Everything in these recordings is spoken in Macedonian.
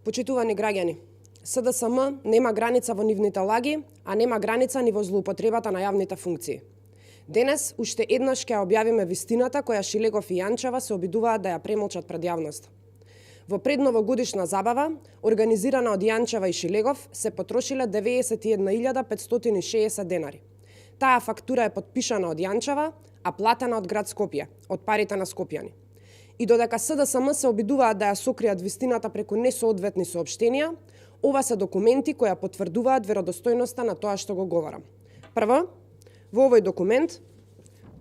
Почитувани граѓани, СДСМ нема граница во нивните лаги, а нема граница ни во злоупотребата на јавните функции. Денес уште еднаш ќе објавиме вистината која Шилегов и Јанчева се обидуваат да ја премолчат пред јавноста. Во предновогодишна забава, организирана од Јанчева и Шилегов, се потрошиле 91.560 денари. Таа фактура е подпишана од Јанчева, а платена од град Скопје, од парите на скопјани. И додека СДСМ се обидуваат да ја сокријат вистината преку несоодветни соопштенија, ова се документи кои ја потврдуваат веродостојноста на тоа што го говорам. Прво, во овој документ,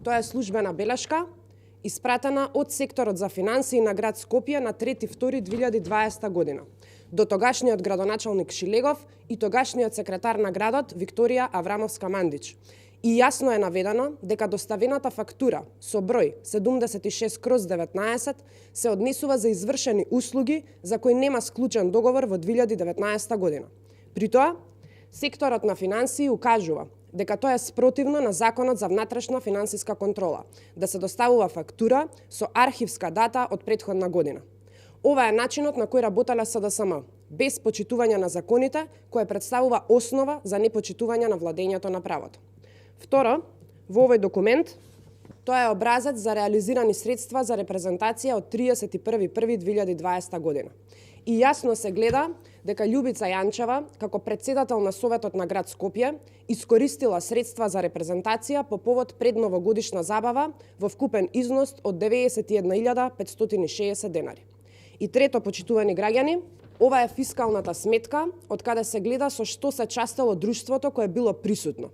тоа е службена белешка, испратена од секторот за финансии на град Скопје на 3.2.2020 година, до тогашниот градоначалник Шилегов и тогашниот секретар на градот Викторија Аврамовска Мандич. И јасно е наведено дека доставената фактура со број 76/19 се однесува за извршени услуги за кои нема склучен договор во 2019 година. При тоа, секторот на финансии укажува дека тоа е спротивно на Законот за внатрешна финансиска контрола, да се доставува фактура со архивска дата од претходна година. Ова е начинот на кој работеле СДСМ, без почитување на законите, кој представува основа за непочитување на владењето на правото. Второ, во овој документ, тоа е образец за реализирани средства за репрезентација од 31.1.2020 година. И јасно се гледа дека Љубица Јанчева, како председател на Советот на град Скопје, искористила средства за репрезентација по повод предновогодишна забава во вкупен износ од 91.560 денари. И трето, почитувани граѓани, ова е фискалната сметка од каде се гледа со што се частело друштвото кое било присутно.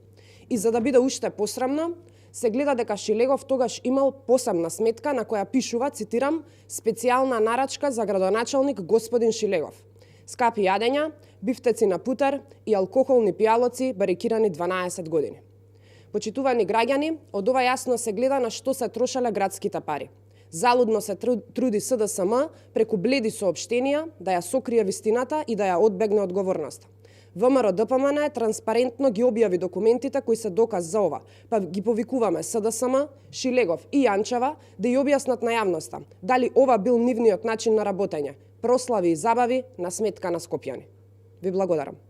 И за да биде уште посрамно, се гледа дека Шилегов тогаш имал посебна сметка на која пишува, цитирам, специјална нарачка за градоначалник господин Шилегов. Скапи јадења, бифтеци на путер и алкохолни пијалоци барикирани 12 години. Почитувани граѓани, од ова јасно се гледа на што се трошеле градските пари. Залудно се труди СДСМ преку бледи соопштенија да ја сокрие вистината и да ја одбегне одговорноста. ВМРО-ДПМН транспарентно ги објави документите кои се доказ за ова, па ги повикуваме СДСМ, Шилегов и Јанчева да ја објаснат на јавноста дали ова бил нивниот начин на работење, прослави и забави на сметка на скопјани. Ви благодарам.